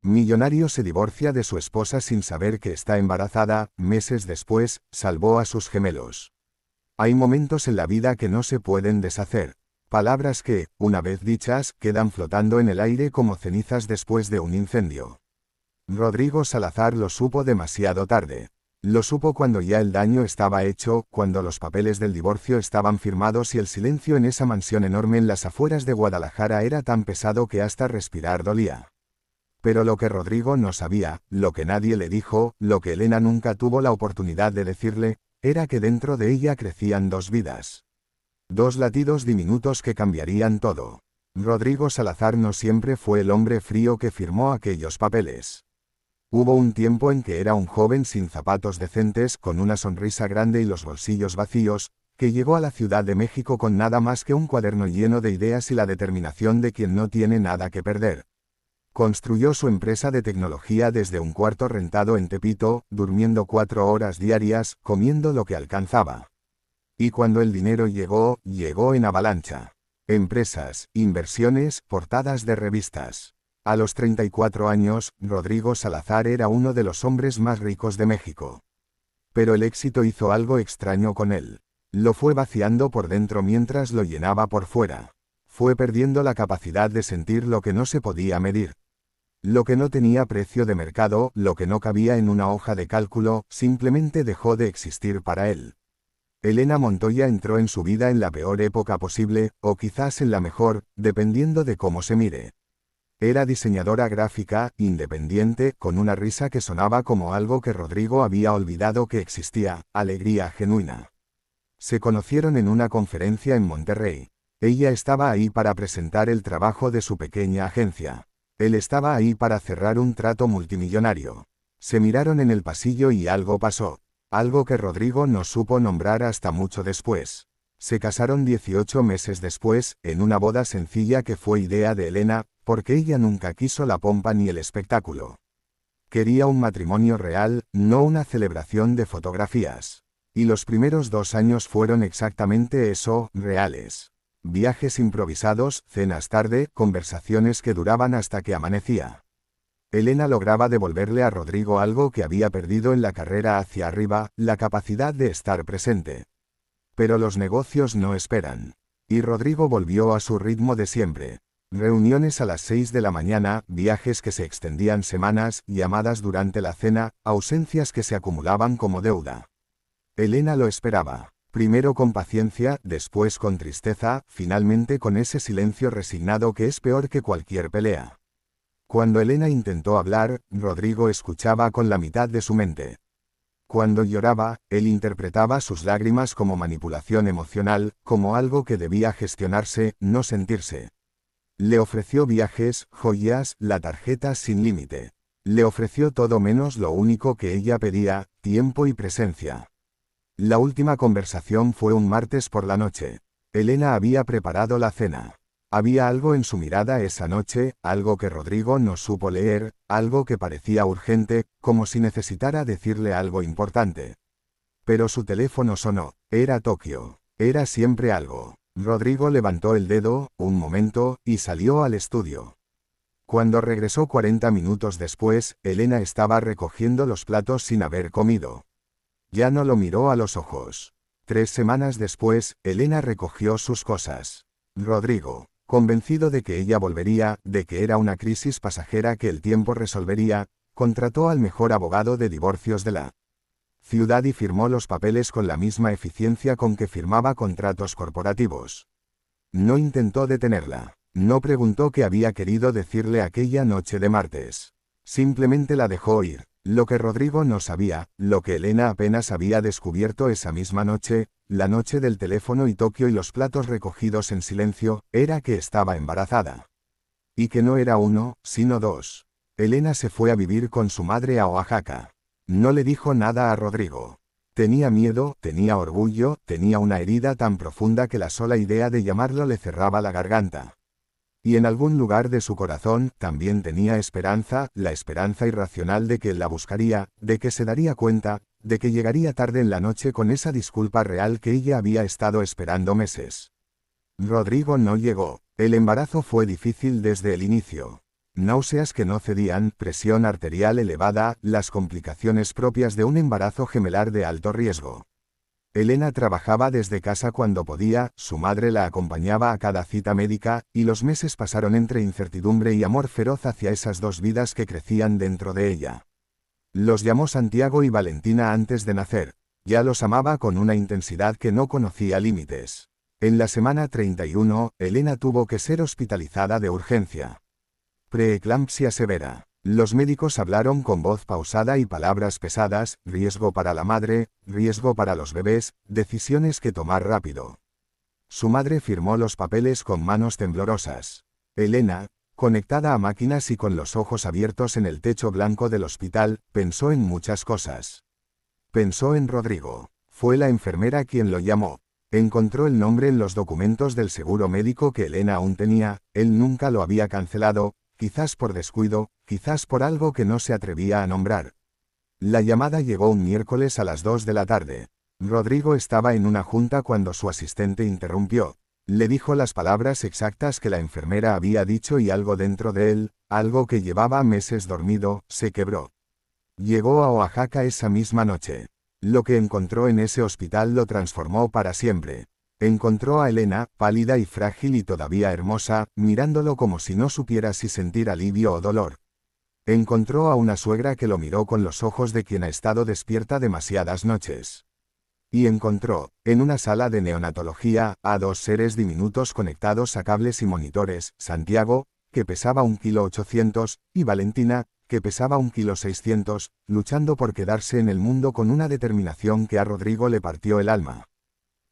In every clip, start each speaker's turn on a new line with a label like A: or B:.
A: Millonario se divorcia de su esposa sin saber que está embarazada. Meses después, salvó a sus gemelos. Hay momentos en la vida que no se pueden deshacer. Palabras que, una vez dichas, quedan flotando en el aire como cenizas después de un incendio. Rodrigo Salazar lo supo demasiado tarde. Lo supo cuando ya el daño estaba hecho, cuando los papeles del divorcio estaban firmados y el silencio en esa mansión enorme en las afueras de Guadalajara era tan pesado que hasta respirar dolía. Pero lo que Rodrigo no sabía, lo que nadie le dijo, lo que Elena nunca tuvo la oportunidad de decirle, era que dentro de ella crecían dos vidas. Dos latidos diminutos que cambiarían todo. Rodrigo Salazar no siempre fue el hombre frío que firmó aquellos papeles. Hubo un tiempo en que era un joven sin zapatos decentes, con una sonrisa grande y los bolsillos vacíos, que llegó a la Ciudad de México con nada más que un cuaderno lleno de ideas y la determinación de quien no tiene nada que perder. Construyó su empresa de tecnología desde un cuarto rentado en Tepito, durmiendo 4 horas diarias, comiendo lo que alcanzaba. Y cuando el dinero llegó, llegó en avalancha. Empresas, inversiones, portadas de revistas. A los 34 años, Rodrigo Salazar era uno de los hombres más ricos de México. Pero el éxito hizo algo extraño con él. Lo fue vaciando por dentro mientras lo llenaba por fuera. Fue perdiendo la capacidad de sentir lo que no se podía medir. Lo que no tenía precio de mercado, lo que no cabía en una hoja de cálculo, simplemente dejó de existir para él. Elena Montoya entró en su vida en la peor época posible, o quizás en la mejor, dependiendo de cómo se mire. Era diseñadora gráfica, independiente, con una risa que sonaba como algo que Rodrigo había olvidado que existía, alegría genuina. Se conocieron en una conferencia en Monterrey. Ella estaba ahí para presentar el trabajo de su pequeña agencia. Él estaba ahí para cerrar un trato multimillonario. Se miraron en el pasillo y algo pasó. Algo que Rodrigo no supo nombrar hasta mucho después. Se casaron 18 meses después, en una boda sencilla que fue idea de Elena, porque ella nunca quiso la pompa ni el espectáculo. Quería un matrimonio real, no una celebración de fotografías. Y los primeros 2 años fueron exactamente eso, reales. Viajes improvisados, cenas tarde, conversaciones que duraban hasta que amanecía. Elena lograba devolverle a Rodrigo algo que había perdido en la carrera hacia arriba, la capacidad de estar presente. Pero los negocios no esperan. Y Rodrigo volvió a su ritmo de siempre. Reuniones a las 6 de la mañana, viajes que se extendían semanas, llamadas durante la cena, ausencias que se acumulaban como deuda. Elena lo esperaba. Primero con paciencia, después con tristeza, finalmente con ese silencio resignado que es peor que cualquier pelea. Cuando Elena intentó hablar, Rodrigo escuchaba con la mitad de su mente. Cuando lloraba, él interpretaba sus lágrimas como manipulación emocional, como algo que debía gestionarse, no sentirse. Le ofreció viajes, joyas, la tarjeta sin límite. Le ofreció todo menos lo único que ella pedía, tiempo y presencia. La última conversación fue un martes por la noche. Elena había preparado la cena. Había algo en su mirada esa noche, algo que Rodrigo no supo leer, algo que parecía urgente, como si necesitara decirle algo importante. Pero su teléfono sonó. Era Tokio. Era siempre algo. Rodrigo levantó el dedo, un momento, y salió al estudio. Cuando regresó 40 minutos después, Elena estaba recogiendo los platos sin haber comido. Ya no lo miró a los ojos. 3 semanas después, Elena recogió sus cosas. Rodrigo, convencido de que ella volvería, de que era una crisis pasajera que el tiempo resolvería, contrató al mejor abogado de divorcios de la ciudad y firmó los papeles con la misma eficiencia con que firmaba contratos corporativos. No intentó detenerla. No preguntó qué había querido decirle aquella noche de martes. Simplemente la dejó ir. Lo que Rodrigo no sabía, lo que Elena apenas había descubierto esa misma noche, la noche del teléfono y Tokio y los platos recogidos en silencio, era que estaba embarazada. Y que no era 1, sino 2. Elena se fue a vivir con su madre a Oaxaca. No le dijo nada a Rodrigo. Tenía miedo, tenía orgullo, tenía una herida tan profunda que la sola idea de llamarlo le cerraba la garganta. Y en algún lugar de su corazón, también tenía esperanza, la esperanza irracional de que él la buscaría, de que se daría cuenta, de que llegaría tarde en la noche con esa disculpa real que ella había estado esperando meses. Rodrigo no llegó. El embarazo fue difícil desde el inicio. náuseas que no cedían, presión arterial elevada, las complicaciones propias de un embarazo gemelar de alto riesgo. Elena trabajaba desde casa cuando podía, su madre la acompañaba a cada cita médica, y los meses pasaron entre incertidumbre y amor feroz hacia esas dos vidas que crecían dentro de ella. Los llamó Santiago y Valentina antes de nacer. Ya los amaba con una intensidad que no conocía límites. En la semana 31, Elena tuvo que ser hospitalizada de urgencia. Preeclampsia severa. Los médicos hablaron con voz pausada y palabras pesadas, riesgo para la madre, riesgo para los bebés, decisiones que tomar rápido. Su madre firmó los papeles con manos temblorosas. Elena, conectada a máquinas y con los ojos abiertos en el techo blanco del hospital, pensó en muchas cosas. Pensó en Rodrigo. Fue la enfermera quien lo llamó. Encontró el nombre en los documentos del seguro médico que Elena aún tenía, él nunca lo había cancelado, quizás por descuido, quizás por algo que no se atrevía a nombrar. La llamada llegó un miércoles a las 2 de la tarde. Rodrigo estaba en una junta cuando su asistente interrumpió. Le dijo las palabras exactas que la enfermera había dicho y algo dentro de él, algo que llevaba meses dormido, se quebró. Llegó a Oaxaca esa misma noche. Lo que encontró en ese hospital lo transformó para siempre. Encontró a Elena, pálida y frágil y todavía hermosa, mirándolo como si no supiera si sentir alivio o dolor. Encontró a una suegra que lo miró con los ojos de quien ha estado despierta demasiadas noches. Y encontró, en una sala de neonatología, a dos seres diminutos conectados a cables y monitores, Santiago, que pesaba 1,8 kg, y Valentina, que pesaba 1,6 kg, luchando por quedarse en el mundo con una determinación que a Rodrigo le partió el alma.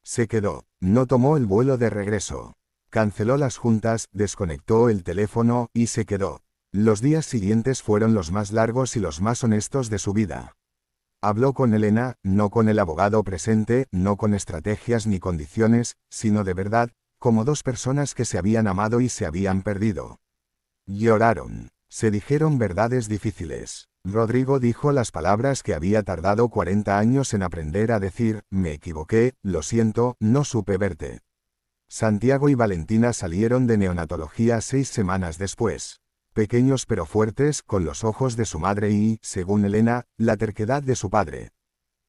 A: Se quedó, no tomó el vuelo de regreso. Canceló las juntas, desconectó el teléfono, y se quedó. Los días siguientes fueron los más largos y los más honestos de su vida. Habló con Elena, no con el abogado presente, no con estrategias ni condiciones, sino de verdad, como dos personas que se habían amado y se habían perdido. Lloraron. Se dijeron verdades difíciles. Rodrigo dijo las palabras que había tardado 40 años en aprender a decir: me equivoqué, lo siento, no supe verte. Santiago y Valentina salieron de neonatología 6 semanas después. Pequeños pero fuertes, con los ojos de su madre y, según Elena, la terquedad de su padre.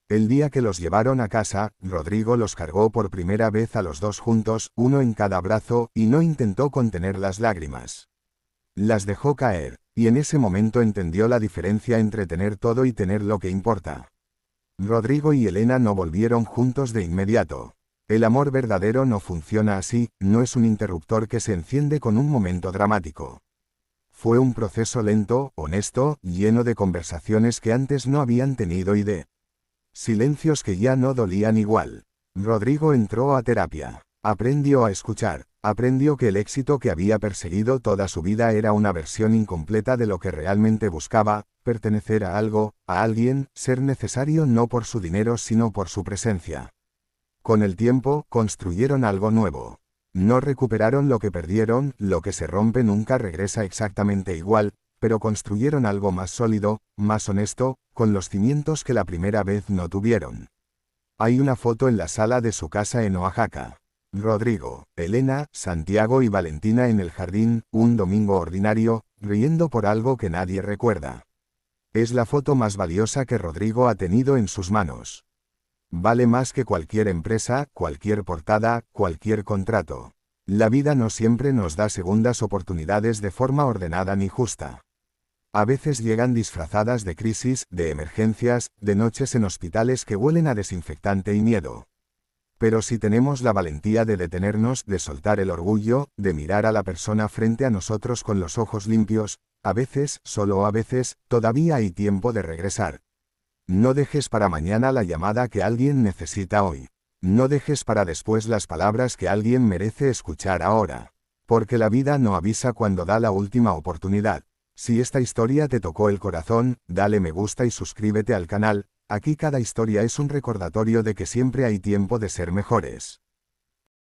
A: El día que los llevaron a casa, Rodrigo los cargó por primera vez a los dos juntos, uno en cada brazo, y no intentó contener las lágrimas. Las dejó caer, y en ese momento entendió la diferencia entre tener todo y tener lo que importa. Rodrigo y Elena no volvieron juntos de inmediato. El amor verdadero no funciona así, no es un interruptor que se enciende con un momento dramático. Fue un proceso lento, honesto, lleno de conversaciones que antes no habían tenido y de silencios que ya no dolían igual. Rodrigo entró a terapia. Aprendió a escuchar. Aprendió que el éxito que había perseguido toda su vida era una versión incompleta de lo que realmente buscaba: pertenecer a algo, a alguien, ser necesario no por su dinero sino por su presencia. Con el tiempo, construyeron algo nuevo. No recuperaron lo que perdieron, lo que se rompe nunca regresa exactamente igual, pero construyeron algo más sólido, más honesto, con los cimientos que la primera vez no tuvieron. Hay una foto en la sala de su casa en Oaxaca. Rodrigo, Elena, Santiago y Valentina en el jardín, un domingo ordinario, riendo por algo que nadie recuerda. Es la foto más valiosa que Rodrigo ha tenido en sus manos. Vale más que cualquier empresa, cualquier portada, cualquier contrato. La vida no siempre nos da segundas oportunidades de forma ordenada ni justa. A veces llegan disfrazadas de crisis, de emergencias, de noches en hospitales que huelen a desinfectante y miedo. Pero si tenemos la valentía de detenernos, de soltar el orgullo, de mirar a la persona frente a nosotros con los ojos limpios, a veces, solo a veces, todavía hay tiempo de regresar. No dejes para mañana la llamada que alguien necesita hoy. No dejes para después las palabras que alguien merece escuchar ahora. Porque la vida no avisa cuando da la última oportunidad. Si esta historia te tocó el corazón, dale me gusta y suscríbete al canal. Aquí cada historia es un recordatorio de que siempre hay tiempo de ser mejores.